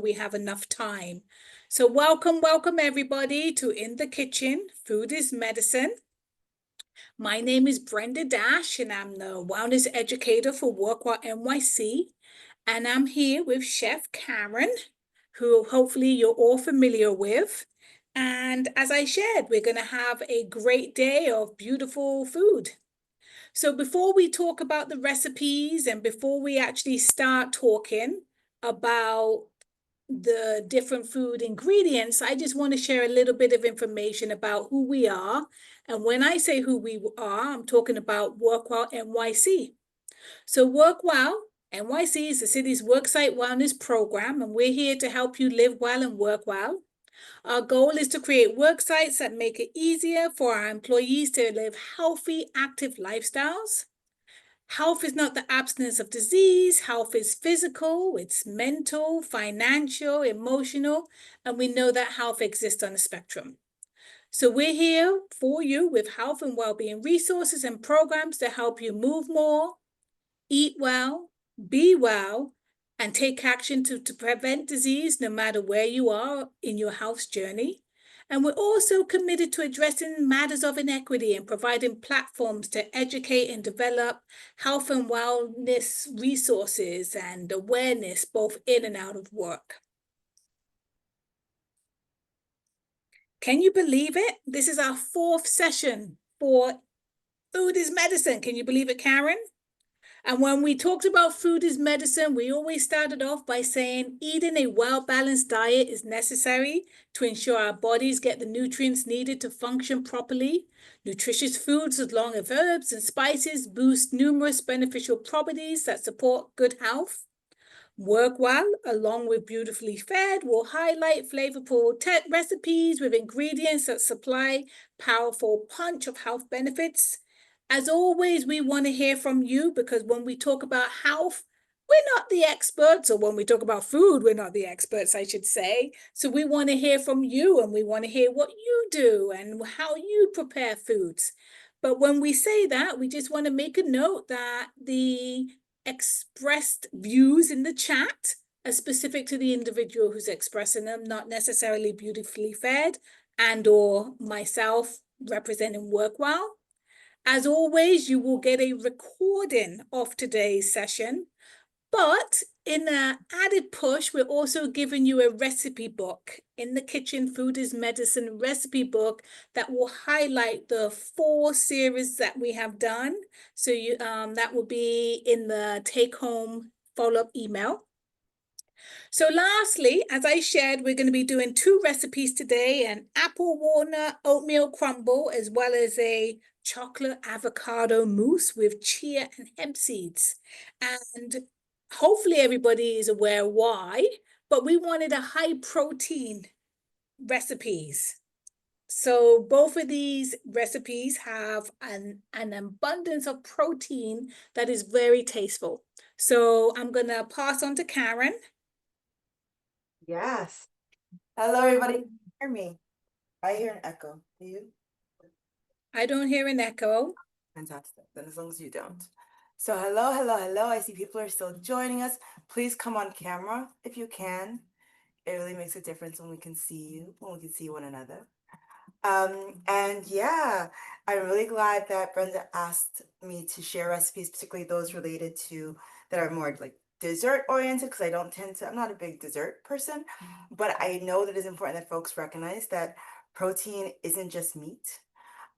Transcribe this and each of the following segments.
we have enough time. So welcome everybody to In the Kitchen, Food is Medicine. My name is Brenda Dash and I'm the wellness educator for WorkWell NYC. And I'm here with Chef Karen, who hopefully you're all familiar with. And as I shared, we're going to have a great day of beautiful food. So before we talk about the recipes and before we actually start talking about the different food ingredients, I just want to share a little bit of information about who we are. And when I say who we are, I'm talking about WorkWell NYC. So WorkWell NYC is the city's worksite wellness program, and we're here to help you live well and work well. Our goal is to create work sites that make it easier for our employees to live healthy, active lifestyles. Health is not the absence of disease. Health is physical, it's mental, financial, emotional, and we know that health exists on a spectrum. So we're here for you with health and well-being resources and programs to help you move more, eat well, be well, and take action to prevent disease no matter where you are in your health journey. And we're also committed to addressing matters of inequity and providing platforms to educate and develop health and wellness resources and awareness both in and out of work. Can you believe it? This is our 4th session for Food is Medicine. Can you believe it, Karen? And when we talked about food is medicine, we always started off by saying eating a well-balanced diet is necessary to ensure our bodies get the nutrients needed to function properly. Nutritious foods along with herbs and spices boost numerous beneficial properties that support good health. Work Well, along with Beautifully Fed, will highlight flavorful recipes with ingredients that supply powerful punch of health benefits. As always, we want to hear from you because when we talk about health, we're not the experts, or when we talk about food, we're not the experts, I should say. So we want to hear from you and we want to hear what you do and how you prepare foods. But when we say that, we just want to make a note that the expressed views in the chat are specific to the individual who's expressing them, not necessarily Beautifully Fed and or myself representing WorkWell. As always, you will get a recording of today's session, but in an added push, we're also giving you a recipe book, In the Kitchen, Food is Medicine recipe book that will highlight the 4 series that we have done. So that will be in the take-home follow-up email. So lastly, as I shared, we're going to be doing 2 recipes today, an apple walnut oatmeal crumble, as well as a chocolate avocado mousse with chia and hemp seeds. And hopefully everybody is aware why, but we wanted a high protein recipes. So both of these recipes have an abundance of protein that is very tasteful. So I'm going to pass on to Karen. Yes. Hello, everybody. Can you hear me? I hear an echo. Do you? I don't hear an echo. Fantastic. Then as long as you don't. So hello. I see people are still joining us. Please come on camera if you can. It really makes a difference when we can see you, when we can see one another. And yeah, I'm really glad that Brenda asked me to share recipes, particularly those related to that are more like dessert oriented, because I'm not a big dessert person, but I know that it's important that folks recognize that protein isn't just meat.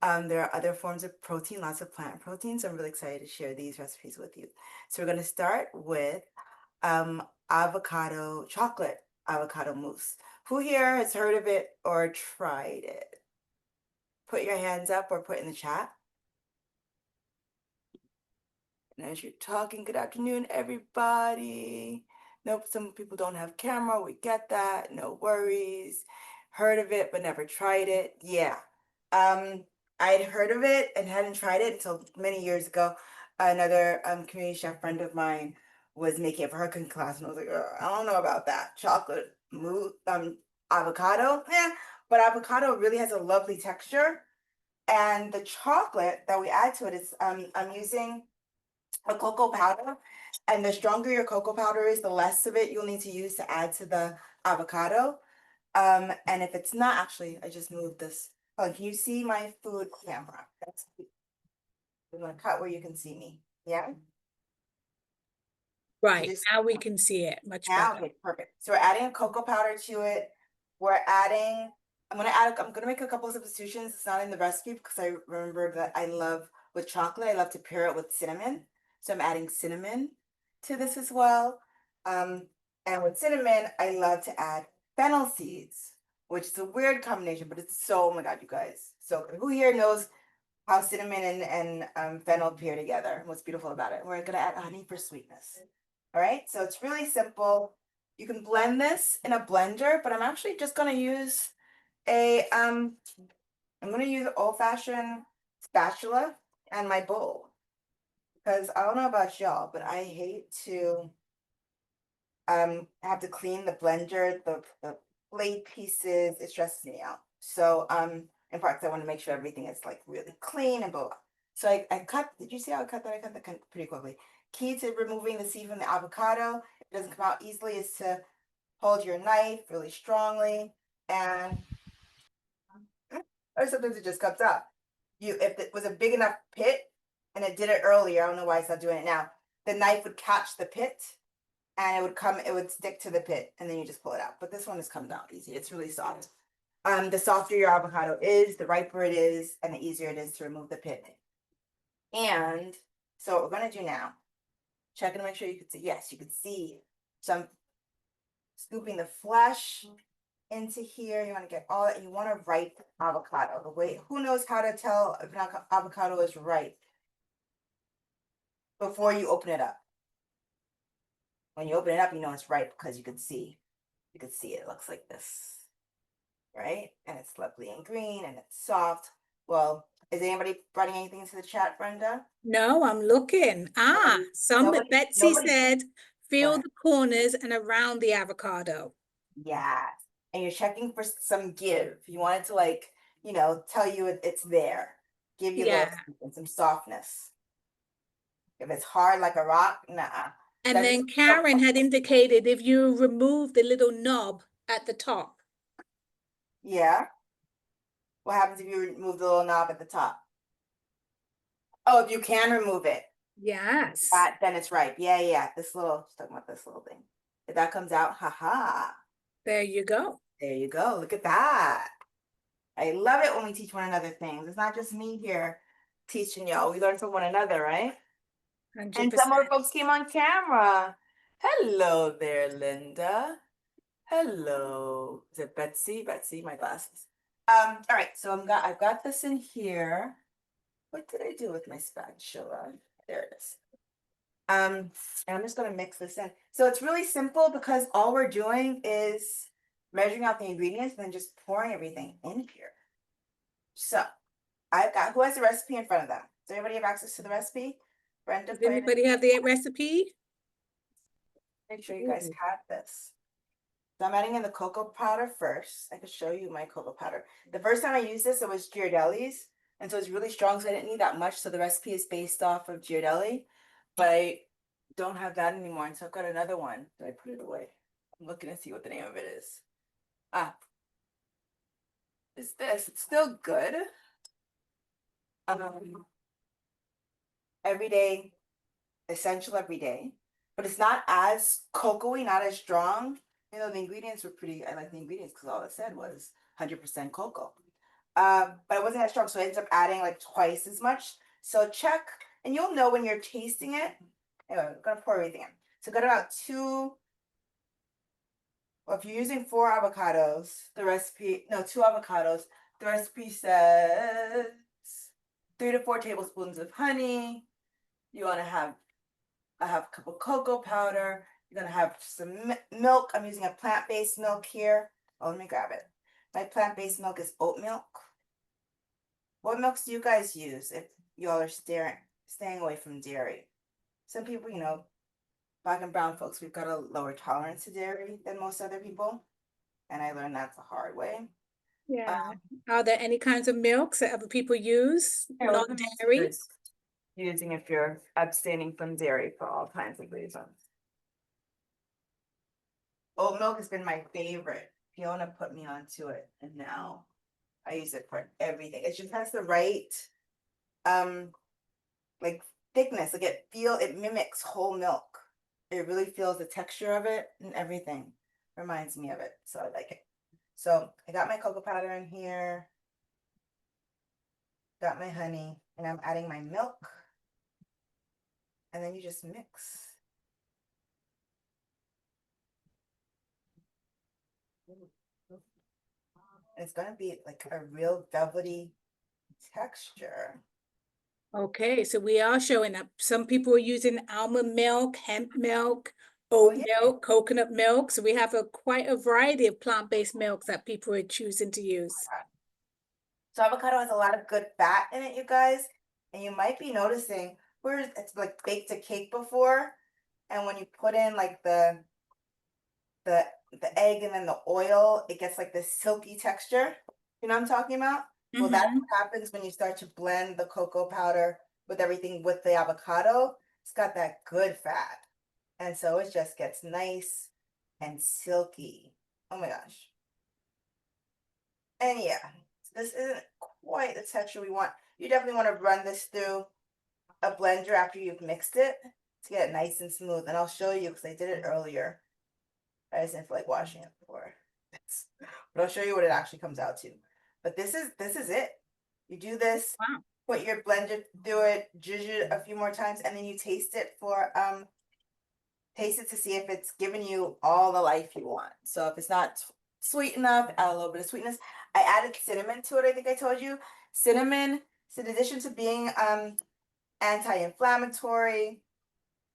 There are other forms of protein, lots of plant proteins. So I'm really excited to share these recipes with you. So we're going to start with chocolate avocado mousse. Who here has heard of it or tried it? Put your hands up or put in the chat. And as you're talking, good afternoon, everybody. Nope, some people don't have camera. We get that. No worries. Heard of it, but never tried it. Yeah. I'd heard of it and hadn't tried it until many years ago. Another community chef friend of mine was making it for her cooking class, and I was like, I don't know about that. Chocolate mousse, avocado, yeah. But avocado really has a lovely texture. And the chocolate that we add to it is, I'm using a cocoa powder. And the stronger your cocoa powder is, the less of it you'll need to use to add to the avocado. And if it's not, actually, I just moved this. Oh, can you see my food camera? I'm gonna cut where you can see me. Yeah. Right, Just now we can see it much now, better. okay, perfect. So we're adding a cocoa powder to it. We're adding, I'm gonna make a couple of substitutions. It's not in the recipe because I remember that I love with chocolate, I love to pair it with cinnamon. So I'm adding cinnamon to this as well. And with cinnamon, I love to add fennel seeds, which is a weird combination, but it's so, oh my God, you guys. So who here knows how cinnamon and fennel pair together and what's beautiful about it? We're gonna add honey for sweetness. All right, so it's really simple. You can blend this in a blender, but I'm actually just gonna use I'm gonna use an old-fashioned spatula and my bowl. Because I don't know about y'all, but I hate to have to clean the blender, the blade pieces, it stresses me out. So in part, I want to make sure everything is like really clean and blah, blah. So I cut, did you see how I cut that? I cut that pretty quickly. Key to removing the seed from the avocado, it doesn't come out easily, is to hold your knife really strongly and or sometimes it just comes out. If it was a big enough pit and it did it earlier, I don't know why it's not doing it now, the knife would catch the pit and it would stick to the pit and then you just pull it out. But this one has come out easy. It's really soft. The softer your avocado is, the riper it is, and the easier it is to remove the pit. And so what we're gonna do now, check and make sure you can see, yes, you can see some scooping the flesh into here. You want to get all that. You want a ripe avocado. The way, who knows how to tell if an avocado is ripe before you open it up? When you open it up, you know it's ripe because you can see it. It looks like this, right? And it's lovely and green and it's soft. Well, is anybody writing anything into the chat, Brenda? No, I'm looking. Betsy Nobody. said, feel Right. the corners and around the avocado. Yeah. And you're checking for some give. You want it to like, tell you it's there. Give you a little Yeah. some softness. If it's hard like a rock, nah. And then Karen had indicated if you remove the little knob at the top. Yeah. What happens if you remove the little knob at the top? Oh, if you can remove it, Yes. then it's ripe. Yeah. Just talking about this little thing. If that comes out, haha. There you go. There you go. Look at that. I love it when we teach one another things. It's not just me here teaching y'all. We learn from one another, right? 100%. And some more folks came on camera. Hello there, Linda. Hello. Is it Betsy? Betsy, my glasses. All right, so I've got this in here. What did I do with my spatula? There it is. And I'm just gonna mix this in. So it's really simple because all we're doing is measuring out the ingredients and then just pouring everything in here. So who has the recipe in front of them? Does everybody have access to the recipe? Brenda, Does anybody have the recipe? make sure you guys have this. So I'm adding in the cocoa powder first. I can show you my cocoa powder. The first time I used this, it was Ghirardelli's. And so it's really strong, so I didn't need that much. So the recipe is based off of Ghirardelli, but I don't have that anymore. And so I've got another one. So I put it away. I'm looking to see what the name of it is. It's this. It's still good. Everyday, essential every day. But it's not as cocoa-y, not as strong. The ingredients were pretty, I like the ingredients because all it said was 100% cocoa. But it wasn't as strong, so I ended up adding like twice as much. So check, and you'll know when you're tasting it. Anyway, I'm gonna pour everything in. So got about if you're using 2 avocados, the recipe says 3 to 4 tablespoons of honey. You want to have a cup of cocoa powder. You're gonna have some milk. I'm using a plant-based milk here. Oh, let me grab it. My plant-based milk is oat milk. What milks do you guys use if y'all are staying away from dairy? Some people, Black and brown folks, we've got a lower tolerance to dairy than most other people. And I learned that the hard way. Yeah. Are there any kinds of milks that other people use? Not dairy? Using if you're abstaining from dairy for all kinds of reasons. Oat milk has been my favorite. Fiona put me onto it, and now I use it for everything. It just has the right like thickness. Like it mimics whole milk. It really feels the texture of it and everything. Reminds me of it. So I like it. So I got my cocoa powder in here. Got my honey, and I'm adding my milk. And then you just mix. It's gonna be like a real velvety texture. Okay, so we are showing up. Some people are using almond milk, hemp milk, Oh oat yeah. milk, coconut milk. So we have quite a variety of plant-based milks that people are choosing to use. So avocado has a lot of good fat in it, you guys. And you might be noticing where it's like baked a cake before. And when you put in like the the egg and then the oil, it gets like this silky texture. You know what I'm talking about? Well, that's Mhm. what happens when you start to blend the cocoa powder with everything with the avocado. It's got that good fat. And so it just gets nice and silky. Oh my gosh. And yeah, this isn't quite the texture we want. You definitely want to run this through a blender after you've mixed it to get it nice and smooth. And I'll show you because I did it earlier. I just didn't feel like washing it before. But I'll show you what it actually comes out to. But this is it. You do this, Wow. put your blender through it, zhuzh it a few more times, and then you taste it to see if it's giving you all the life you want. So if it's not sweet enough, add a little bit of sweetness. I added cinnamon to it, I think I told you. Cinnamon, so in addition to being anti-inflammatory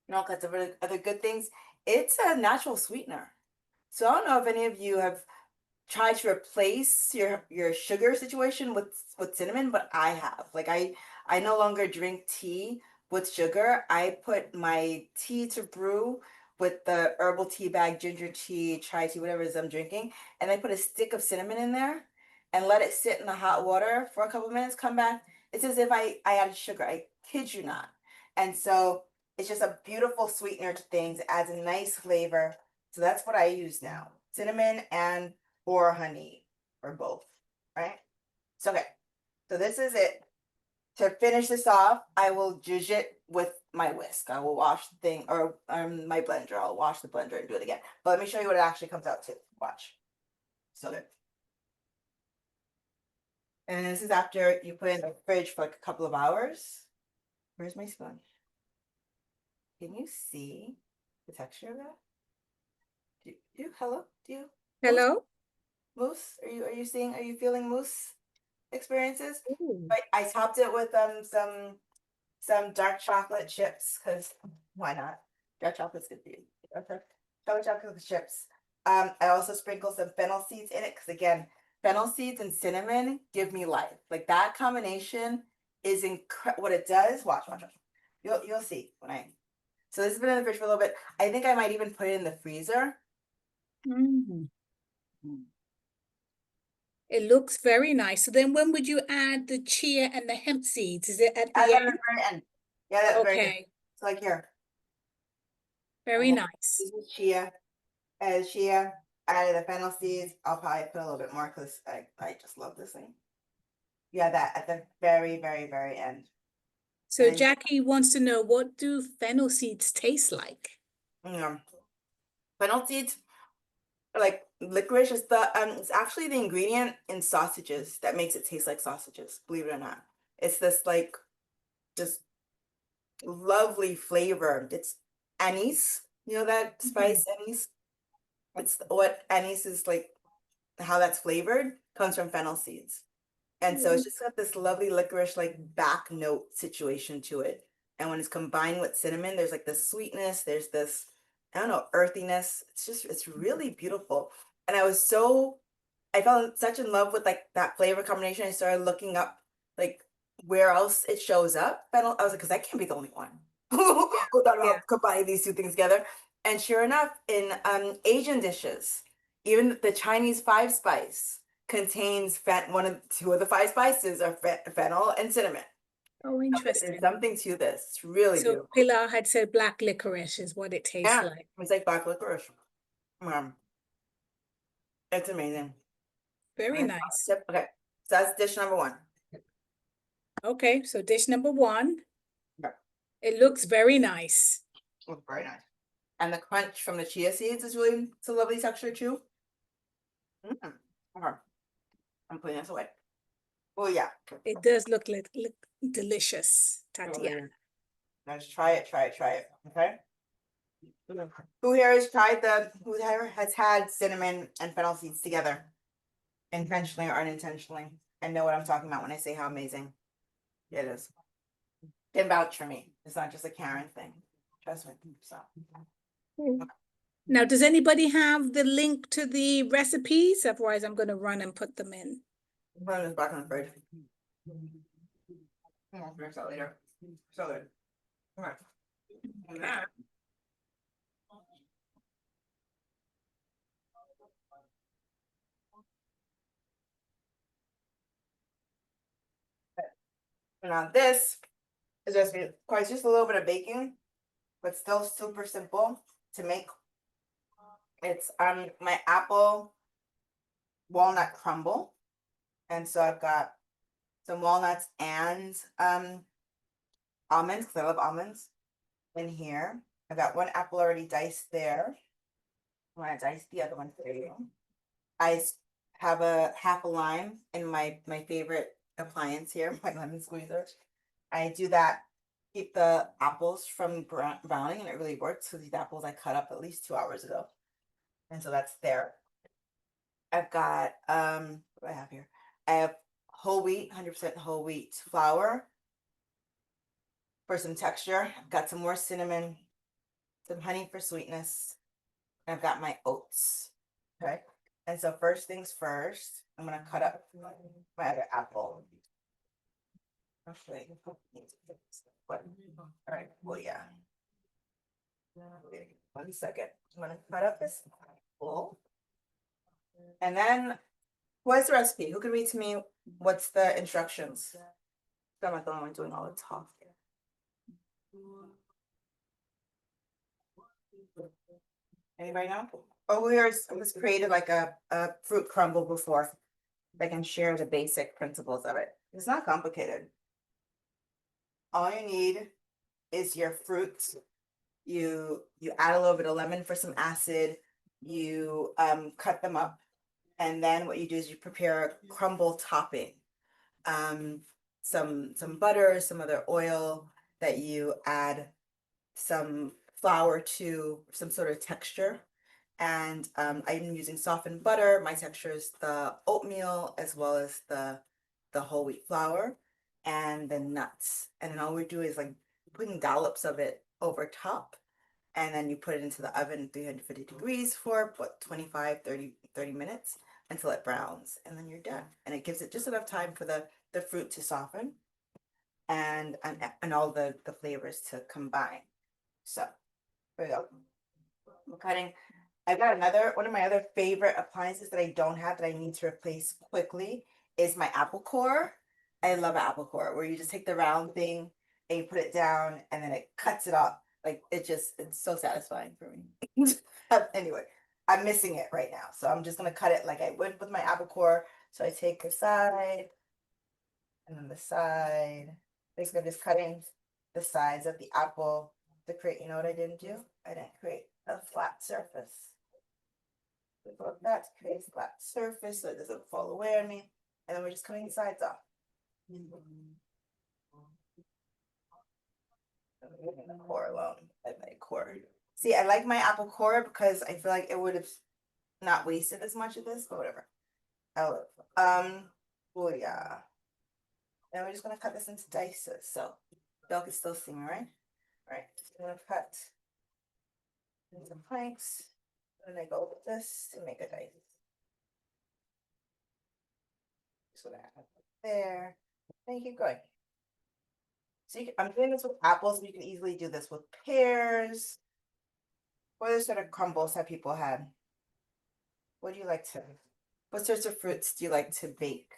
and all kinds of other good things, it's a natural sweetener. So I don't know if any of you have tried to replace your sugar situation with cinnamon, but I have. Like I no longer drink tea with sugar. I put my tea to brew with the herbal tea bag, ginger tea, chai tea, whatever it is I'm drinking, and I put a stick of cinnamon in there and let it sit in the hot water for a couple minutes, come back. It's as if I added sugar. I kid you not. And so it's just a beautiful sweetener to things. It adds a nice flavor. So that's what I use now. Cinnamon and or honey or both, right? So okay, so this is it. To finish this off, I will zhuzh it with my whisk. I will wash the thing or my blender. I'll wash the blender and do it again. But let me show you what it actually comes out to. Watch. So good. And this is after you put it in the fridge for like a couple of hours. Where's my sponge? Can you see the texture of that? Hello? Do you mousse? Hello? Mousse? Are you seeing, are you feeling mousse experiences? Ooh. I topped it with some dark chocolate chips because why not? Dark chocolate's good for you. Okay. Dark chocolate with chips. I also sprinkled some fennel seeds in it because again, fennel seeds and cinnamon give me life. Like that combination is incredible. What it does, watch. You'll see when I. So this has been in the fridge for a little bit. I think I might even put it in the freezer. Mm. It looks very nice. So then when would you add the chia and the hemp seeds? Is it at Add the that at the end? very end. Yeah, that's very good. Okay, So like here, very nice. this is chia. As chia, added the fennel seeds. I'll probably put a little bit more because I just love this thing. Yeah, that at the very, very, very end. So And Jackie wants to know, what do fennel seeds taste like? then fennel seeds are like licorice. Is the it's actually the ingredient in sausages that makes it taste like sausages, believe it or not. It's this like just lovely flavor. It's anise, you know that spice anise? It's what anise is like, how that's flavored comes from fennel seeds. And so it's just got this lovely licorice like back note situation to it. And when it's combined with cinnamon, there's like this sweetness, there's this, I don't know, earthiness. It's really beautiful. And I fell such in love with like that flavor combination. I started looking up like where else it shows up. I was like, because I can't be the only one who Yeah, thought yeah. about combining these two things together. And sure enough, in Asian dishes, even the Chinese five spice contains two of the five spices are fennel and cinnamon. Oh, There's interesting. something to this. It's really So beautiful. Pilar had said black licorice is what it tastes Yeah, like. it's like black licorice. Um, It's amazing. Very Okay, nice. tip. Okay, so that's dish number one. Okay, so dish number one. Okay. It looks very nice. Oh, very nice. And the crunch from the chia seeds is really, it's a lovely texture too. Okay. I'm putting this away. Oh yeah. It does look delicious, Oh, Tatiana. yeah. Let's try it, okay? Who here has tried who here has had cinnamon and fennel seeds together? Intentionally or unintentionally? I know what I'm talking about when I say how amazing it is. Can vouch for me. It's not just a Karen thing. Trust me. So Now, does anybody have the link to the recipes? Otherwise, I'm going to run and put them in. I'm putting this back on the fridge. I'll fix that later. So good. Okay. And then- Now this is just quite just a little bit of baking, but still super simple to make. It's my apple walnut crumble. And so I've got some walnuts and almonds, because I love almonds, in here. I've got one apple already diced there. I'm gonna dice the other one for you. I have a half a lime in my favorite appliance here, my lemon squeezer. I do that, keep the apples from browning, and it really works because these apples I cut up at least 2 hours ago. And so that's there. I've got what do I have here? I have whole wheat, 100% whole wheat flour for some texture. I've got some more cinnamon, some honey for sweetness. And I've got my oats. Okay. And so first things first, I'm gonna cut up my other apple. Actually, what? All right. Well, yeah. 1 second. I'm gonna cut up this apple. And then, what's the recipe? Who can read to me what's the instructions? I'm not the only one doing all the talk. Anybody know? Oh, we was created like a fruit crumble before. I can share the basic principles of it. It's not complicated. All you need is your fruits. You add a little bit of lemon for some acid. You cut them up, and then what you do is you prepare a crumble topping. Some butter, some other oil that you add some flour to, some sort of texture. And I'm using softened butter. My texture is the oatmeal as well as the whole wheat flour and the nuts. And then all we do is like putting dollops of it over top. And then you put it into the oven 350 degrees for what, 25, 30 minutes until it browns. And then you're done. And it gives it just enough time for the fruit to soften and all the flavors to combine. So there we go. I'm cutting. I've got one of my other favorite appliances that I don't have that I need to replace quickly is my apple core. I love an apple core where you just take the round thing and you put it down and then it cuts it off. Like it's so satisfying for me. Anyway, I'm missing it right now. So I'm just gonna cut it like I would with my apple core. So I take the side and then the side. Basically, I'm just cutting the sides of the apple to create, you know what I didn't do? I didn't create a flat surface. That creates a flat surface so it doesn't fall away on me. And then we're just cutting the sides off. The core alone. I like core. See, I like my apple core because I feel like it would have not wasted as much of this, but whatever. Oh yeah. And we're just gonna cut this into dices. So y'all can still see me, right? All right, just gonna cut into planks. And I go with this to make a dice. So that there. And you keep going. So I'm doing this with apples, but you can easily do this with pears. What other sort of crumbles have people had? What do you like to? What sorts of fruits do you like to bake?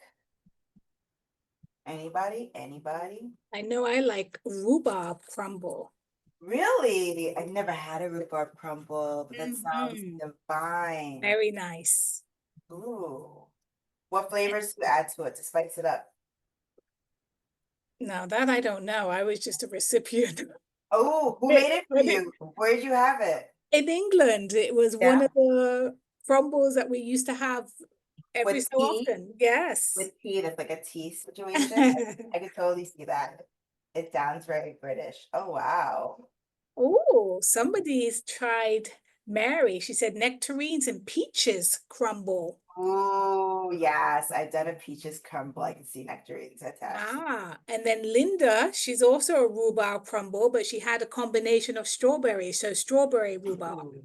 Anybody? Anybody? I know I like rhubarb crumble. Really? I've never had a rhubarb crumble, but that sounds Mhm. divine. Very nice. What flavors to add to it to spice it up? Now that I don't know. I was just a recipient. Oh, who made it for But you? Where did you have it? in England, it was one Yeah, of the crumbles that we used to have every with so tea. often. Yes. With tea, that's like a tea situation. I could totally see that. It sounds very British. Oh wow. Oh, somebody's tried Mary. She said nectarines and peaches crumble. Oh yes, I've done a peaches crumble. I can see nectarines attached. Ah, and then Linda, she's also a rhubarb crumble, but she had a combination of strawberries, so strawberry rhubarb. Ooh,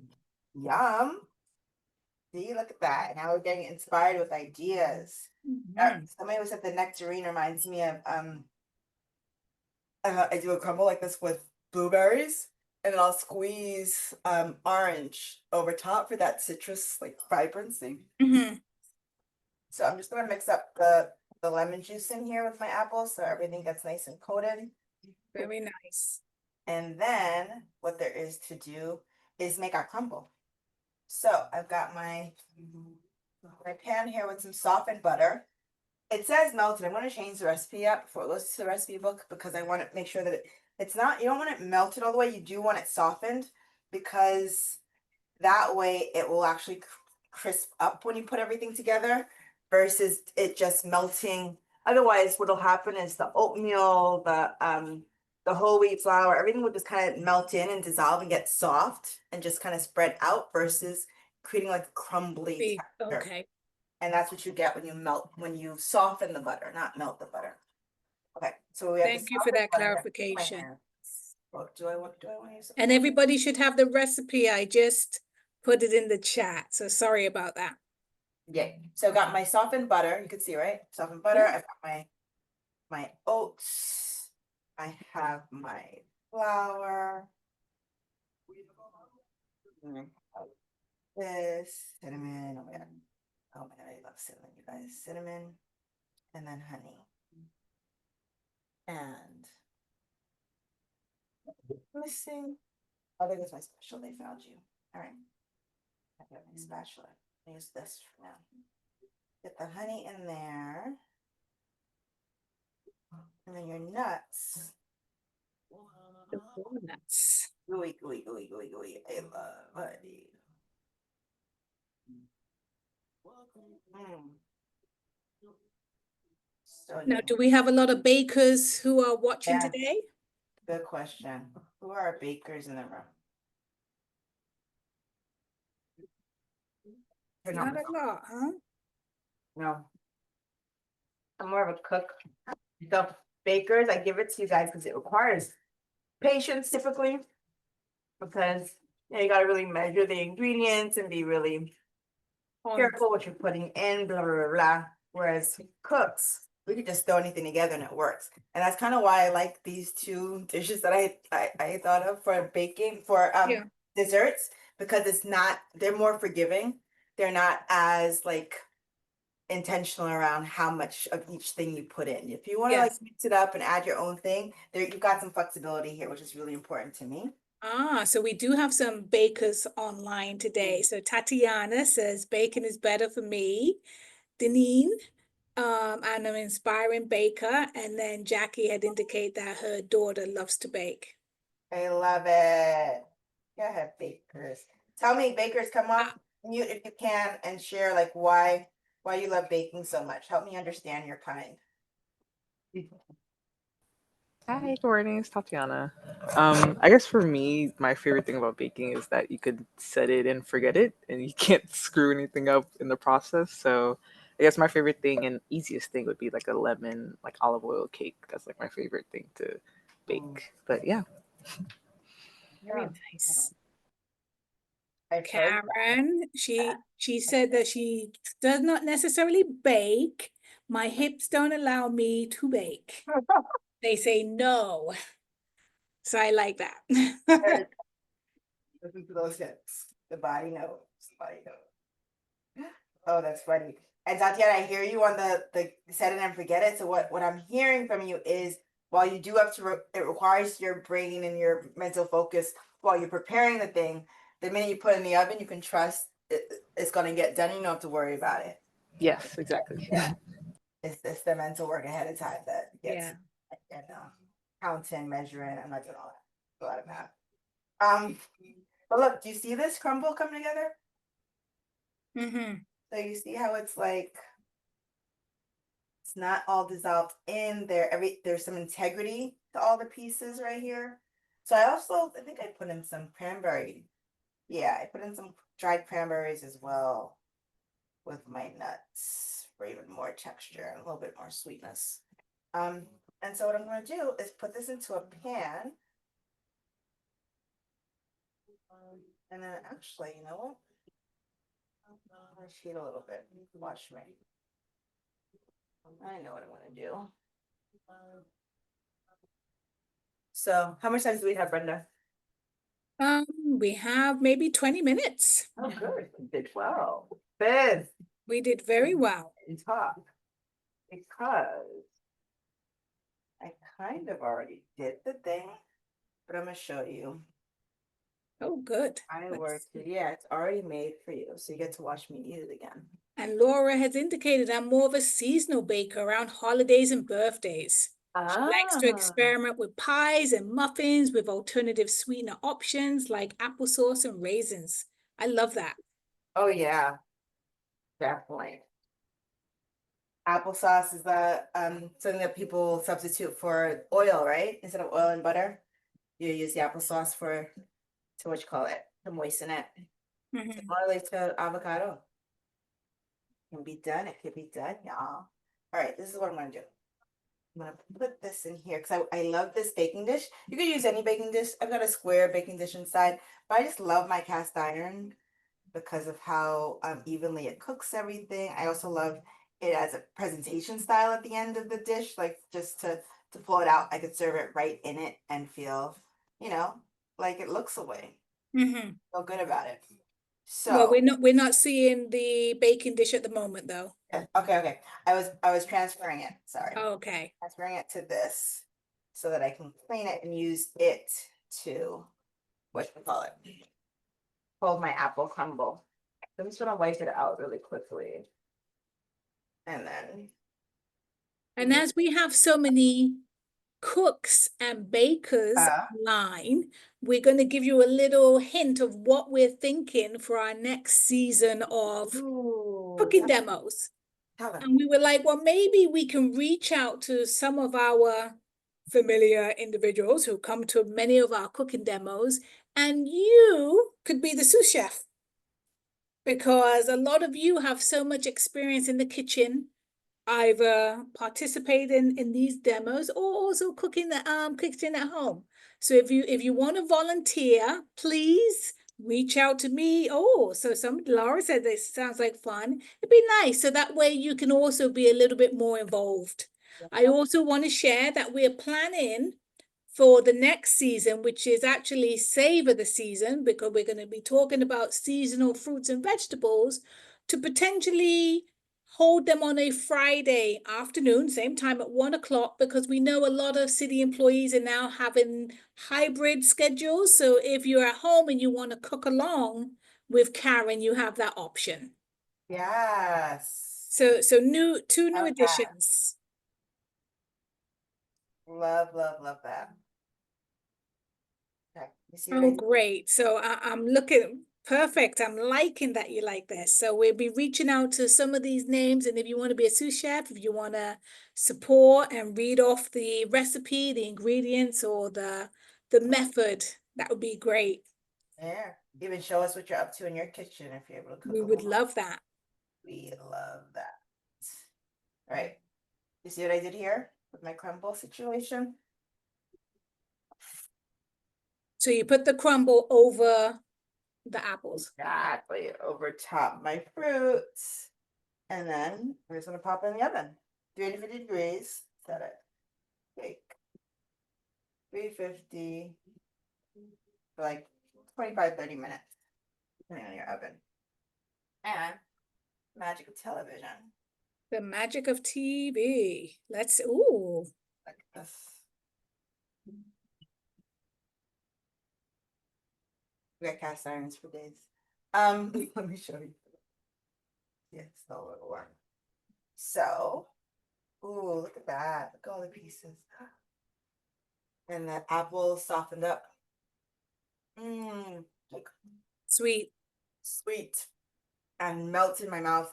yum. See, look at that. Now we're getting inspired with ideas. Mhm. Somebody was said the nectarine reminds me of I do a crumble like this with blueberries, and then I'll squeeze orange over top for that citrus like vibrancy. Mhm. So I'm just gonna mix up the lemon juice in here with my apples so everything gets nice and coated. Very nice. And then what there is to do is make our crumble. So I've got my pan here with some softened butter. It says melted. I'm going to change the recipe up before it goes to the recipe book because I want to make sure that it's not, you don't want it melted all the way. You do want it softened because that way it will actually crisp up when you put everything together versus it just melting. Otherwise, what'll happen is the oatmeal, the whole wheat flour, everything will just kind of melt in and dissolve and get soft and just kind of spread out versus creating like a crumbly texture. Okay. And that's what you get when you soften the butter, not melt the butter. Okay, so we have the Thank you for softened that butter in my clarification. hands. Well, do I want to use And something else? everybody should have the recipe. I just put it in the chat. So sorry about that. Yeah. So I got my softened butter. You can see, right? Softened butter. Yeah. I've got my oats. I have my flour. Mm, this cinnamon. Oh my god. Oh my god, I love cinnamon, you guys. Cinnamon and then honey. And missing. Oh, there goes my special. They found you. All right. I've got my spatula. I'll use this for now. Get the honey in there. And then your nuts. The walnuts. Gooey, gooey, gooey, gooey, gooey. I love honey. Mm. So Now, yummy. do we have a lot of bakers who are watching Yeah, today? good question. Who are our bakers in the room? They're not. Not a lot, huh? No, I'm more of a cook. So bakers, I give it to you guys because it requires patience typically because you gotta really measure the ingredients and be really On careful what you're putting in, blah, blah, blah, blah. Whereas cooks, we could just throw anything together and it works. And that's kind of why I like these two dishes that I thought of for baking, for yeah, desserts, because they're more forgiving. They're not as like intentional around how much of each thing you put in. If you want to like yes. mix it up and add your own thing, there you've got some flexibility here, which is really important to me. Ah, so we do have some bakers online today. So Tatiana says bacon is better for me. Deneen, and an inspiring baker. And then Jackie had indicated that her daughter loves to bake. I love it. Go ahead, bakers. Tell me, bakers, come off Ah, mute if you can and share like why you love baking so much. Help me understand your kind. Hi, good morning. It's Tatiana. I guess for me, my favorite thing about baking is that you could set it and forget it, and you can't screw anything up in the process. So, I guess my favorite thing and easiest thing would be like a lemon, like olive oil cake. That's like my favorite thing to Mm, bake. But yeah, very yeah. nice. I've heard Karen, that. she said that she does not necessarily bake. My hips don't allow me to bake. They say no. So I like that. Listen to those hips. The body knows. The body knows. Oh, that's funny. And Tatiana, I hear you on the set it and forget it. So what I'm hearing from you is while you do have to it requires your brain and your mental focus while you're preparing the thing, the minute you put it in the oven, you can trust it's gonna get done. You don't have to worry about it. Yes, exactly. Yeah. It's the mental work ahead of time that gets Yeah. and counting, measuring. I'm not doing all that. A lot of math. But look, do you see this crumble come together? Mm-hmm. So you see how it's like it's not all dissolved in there. There's some integrity to all the pieces right here. So I think I put in some cranberry. Yeah, I put in some dried cranberries as well with my nuts for even more texture and a little bit more sweetness. And so what I'm going to do is put this into a pan. And then actually, you know what? I'm going to cheat a little bit. Watch me. I know what I'm going to do. So how much time do we have, Brenda? We have maybe 20 minutes. Oh, good. We did well. Fifth. We did very well. And talk. Because I kind of already did the thing, but I'm going to show you. Oh, good. I Let's worked see. it. Yeah, it's already made for you. So you get to watch me eat it again. And Laura has indicated I'm more of a seasonal baker around holidays and birthdays. She likes to Ah, experiment with pies and muffins with alternative sweetener options like applesauce and raisins. I love that. oh yeah, definitely. Applesauce is the something that people substitute for oil, right? Instead of oil and butter, you use the applesauce for to what you call it to moisten it. Mhm. Similarly to avocado. Can be done. It can be done, y'all. All right, this is what I'm gonna do. I'm gonna put this in here because I love this baking dish. You could use any baking dish. I've got a square baking dish inside, but I just love my cast iron because of how evenly it cooks everything. I also love it as a presentation style at the end of the dish, like just to pull it out. I could serve it right in it and feel, you know, like it looks away. Mhm. Feel good about it. Well, So we're not seeing the baking dish at the moment though. yeah, okay. I was transferring it. Sorry. Okay. Transferring it to this so that I can clean it and use it to what you call it. Hold my apple crumble. I'm just gonna wipe it out really quickly. And then And as we have so many cooks and bakers uh, online, we're going to give you a little hint of what we're thinking for our next season of ooh, cooking demos. tell them. And we were like, well, maybe we can reach out to some of our familiar individuals who come to many of our cooking demos, and you could be the sous chef because a lot of you have so much experience in the kitchen, either participating in these demos or also cooking kitchen at home. So if you want to volunteer, please reach out to me. Oh, so Laura said this sounds like fun. It'd be nice. So that way you can also be a little bit more involved. I also want to share that we're planning for the next season, which is actually Savor the Season, because we're going to be talking about seasonal fruits and vegetables, to potentially hold them on a Friday afternoon, same time at 1 o'clock, because we know a lot of city employees are now having hybrid schedules. So if you're at home and you want to cook along with Karen, you have that option. Yes. So two new Love that. additions. Love that. Okay. You see what Oh, I great. So I'm looking perfect. I'm liking that you like this. So we'll be reaching out to some of these names. And if you want to be a sous chef, if you want to support and read off the recipe, the ingredients, or the method, that would be great. Yeah. Even show us what you're up to in your kitchen if you're able to cook We a would little. love that. We love that. All right. You see what I did here with my crumble situation? So you put the crumble over the apples. Exactly. Over top my fruits. And then we're just gonna pop it in the oven. 350 degrees. Set it. Bake. 350 for like 25-30 minutes, depending on your oven. And magic of television. The magic of TV. Ooh. Like this. We got cast irons for days. Let me show you. Yeah, it's still a little warm. So, ooh, look at that. Look at all the pieces. And that apple softened up. Mmm, Sweet. sweet and melts in my mouth.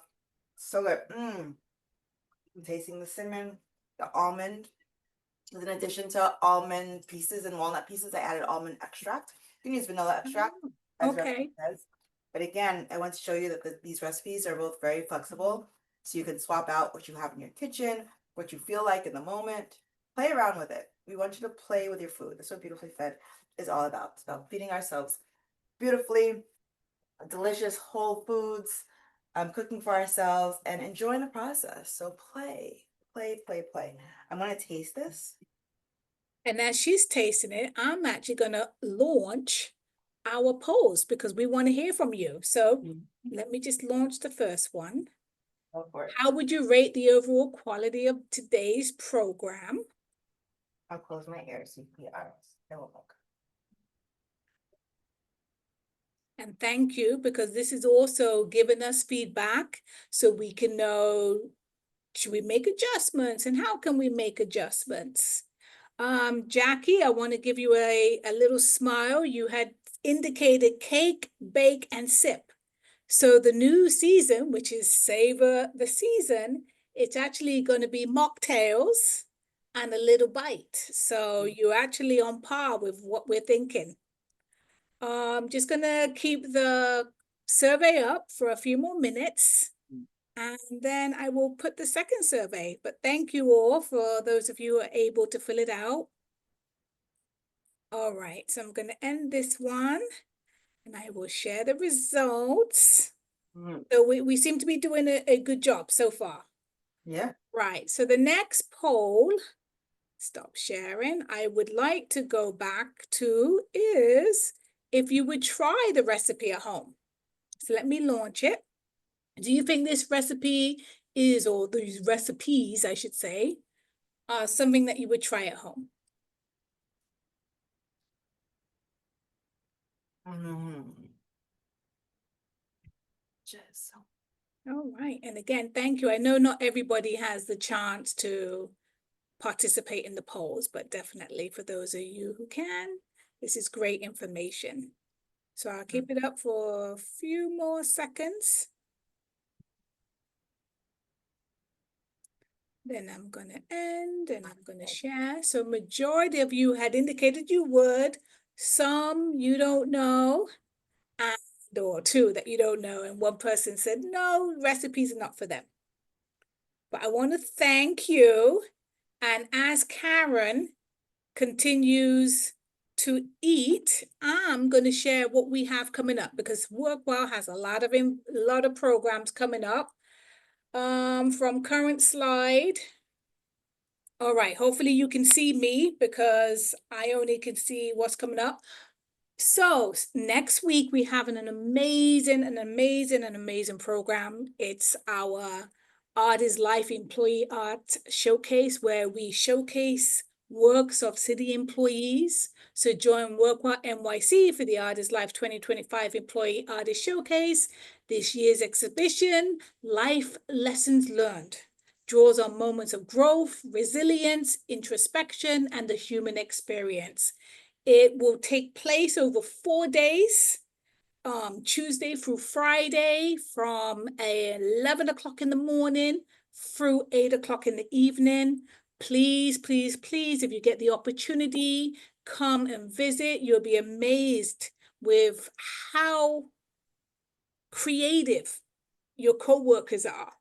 So good. Mmm. I'm tasting the cinnamon, the almond. In addition to almond pieces and walnut pieces, I added almond extract. You can use vanilla extract, as Okay. recipe says. But again, I want to show you that these recipes are both very flexible. So you can swap out what you have in your kitchen, what you feel like in the moment. Play around with it. We want you to play with your food. That's what Beautifully Fed is all about. It's about feeding ourselves beautifully, delicious whole foods, cooking for ourselves, and enjoying the process. So play, play, play, play. I'm going to taste this. And as she's tasting it, I'm actually going to launch our polls because we want to hear from you. So let me just launch the first one. Go for it. How would you rate the overall quality of today's program? I'll close my ears so you can be honest. It won't look. And thank you, because this is also giving us feedback so we can know, should we make adjustments and how can we make adjustments? Jackie, I want to give you a little smile. You had indicated cake, bake, and sip. So the new season, which is Savor the Season, it's actually going to be mocktails and a little bite. So you're actually on par with what we're thinking. Just gonna keep the survey up for a few more minutes, and then I will put the second survey. But thank you all for those of you who are able to fill it out. All right, so I'm gonna end this one, and I will share the results. So we seem to be doing a good job so far. Yeah. Right, so the next poll, stop sharing, I would like to go back to is if you would try the recipe at home. So let me launch it. Do you think this recipe is, or these recipes, I should say, are something that you would try at home? Just All right. And again, thank you. I know not everybody has the chance to participate in the polls, but definitely for those of you who can, this is great information. So I'll keep it up for a few more seconds. Then I'm going to end and I'm going to share. So majority of you had indicated you would, some you don't know, and or two that you don't know. And one person said, no, recipes are not for them. But I want to thank you. And as Karen continues to eat, I'm going to share what we have coming up because Workwell has a lot of programs coming up. From current slide. All right, hopefully you can see me because I only can see what's coming up. So next week we have an amazing program. It's our Art is Life Employee Art Showcase where we showcase works of city employees. So join Workwell NYC for the Art is Life 2025 Employee Artist Showcase. This year's exhibition, Life Lessons Learned, draws on moments of growth, resilience, introspection, and the human experience. It will take place over 4 days, Tuesday through Friday from 11 o'clock in the morning through 8 o'clock in the evening. Please, please, please, if you get the opportunity, come and visit. You'll be amazed with how creative your co-workers are.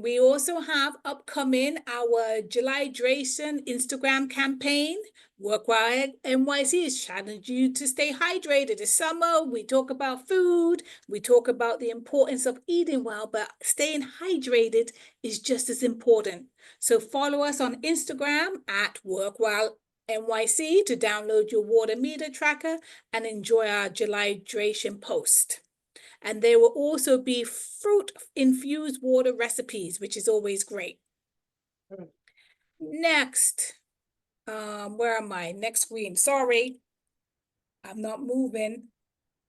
We also have upcoming our July-dration Instagram campaign. Workwell NYC is challenging you to stay hydrated this summer. We talk about food, we talk about the importance of eating well, but staying hydrated is just as important. So follow us on Instagram at Workwell NYC to download your water meter tracker and enjoy our July-dration post. And there will also be fruit-infused water recipes, which is always great. Next, where am I? Next screen, sorry. I'm not moving.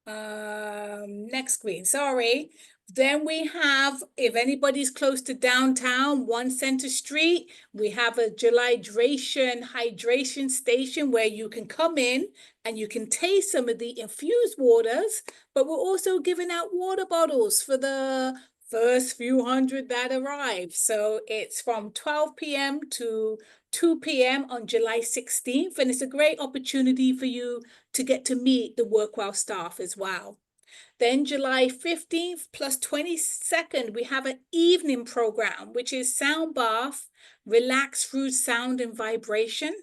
Next screen, sorry. Then we have, if anybody's close to downtown, 1 Center Street, we have a July hydration station where you can come in and you can taste some of the infused waters, but we're also giving out water bottles for the first few hundred that arrive. So it's from 12 p.m. to 2 p.m. on July 16th, and it's a great opportunity for you to get to meet the WorkWell staff as well. Then July 15th plus 22nd, we have an evening program, which is sound bath, relax through sound and vibration.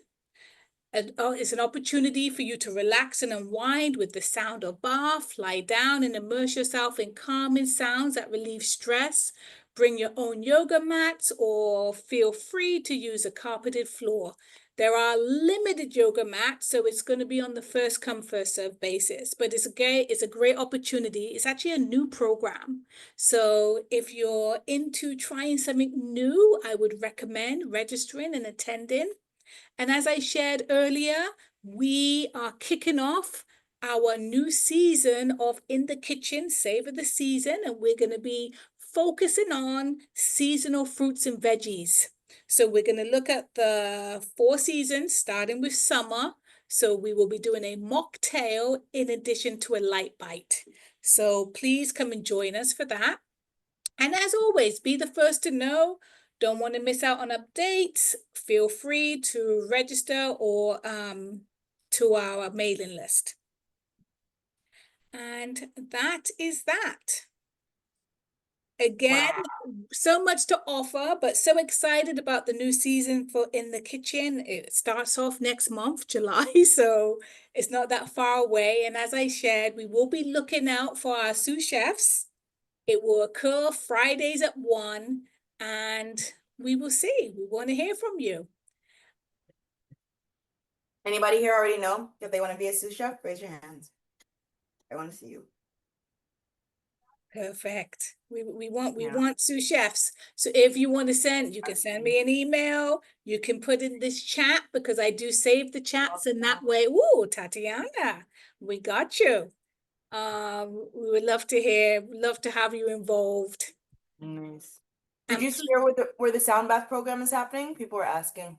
It's an opportunity for you to relax and unwind with the sound of bath, lie down and immerse yourself in calming sounds that relieve stress. Bring your own yoga mats or feel free to use a carpeted floor. There are limited yoga mats, so it's going to be on the first come, first serve basis, but it's a great opportunity. It's actually a new program. So if you're into trying something new, I would recommend registering and attending. And as I shared earlier, we are kicking off our new season of In the Kitchen, Savor the Season, and we're going to be focusing on seasonal fruits and veggies. So we're going to look at the 4 seasons, starting with summer. So we will be doing a mocktail in addition to a light bite. So please come and join us for that. And as always, be the first to know. Don't want to miss out on updates. Feel free to register or to our mailing list. And that is that. Again, so much to offer, but so excited about the new season for In the Kitchen. It starts off next month, July, so it's not that far away. And as I shared, we will be looking out for our sous chefs. It will occur Fridays at 1, and we will see. We want to hear from you. Anybody here already know if they want to be a sous chef? Raise your hands. I want to see you. Perfect. We want sous chefs. So if you want to send, you can send me an email. You can put in this chat because I do save the chats, and that way, ooh, Tatiana, we got you. We would love to have you involved. Nice. Did you share where the sound bath program is happening? People were asking.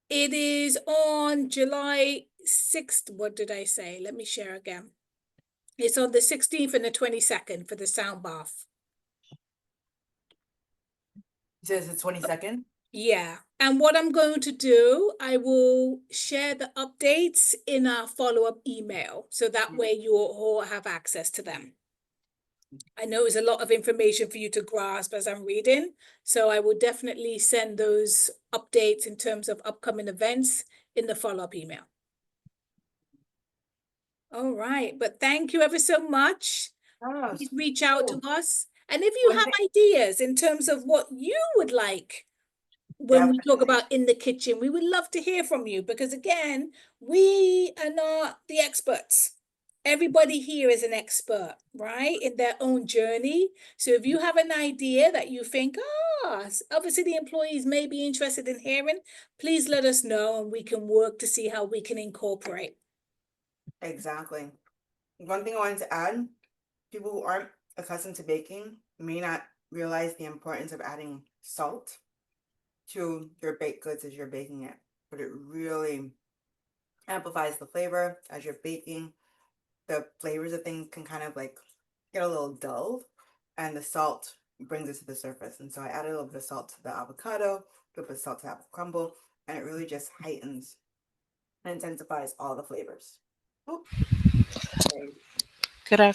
It is on July 6th. What did I say? Let me share again. It's on the 16th and the 22nd for the sound bath. It says the 22nd? Yeah. And what I'm going to do, I will share the updates in a follow-up email. So that way you all have access to them. I know it's a lot of information for you to grasp as I'm reading. So I will definitely send those updates in terms of upcoming events in the follow-up email. All right. But thank you ever so much. Oh, Please reach out to cool. us. And if you One have thing- ideas in terms of what you would like when we talk Definitely. about In the Kitchen, we would love to hear from you because, again, we are not the experts. Everybody here is an expert, right, in their own journey. So if you have an idea that you think, obviously the employees may be interested in hearing, please let us know and we can work to see how we can incorporate. Exactly. One thing I wanted to add, people who aren't accustomed to baking may not realize the importance of adding salt to your baked goods as you're baking it, but it really amplifies the flavor as you're baking. The flavors of things can kind of like get a little dull, and the salt brings it to the surface. And so I added a little bit of salt to the avocado, a little bit of salt to apple crumble, and it really just heightens and intensifies all the flavors. Oh. Good afternoon.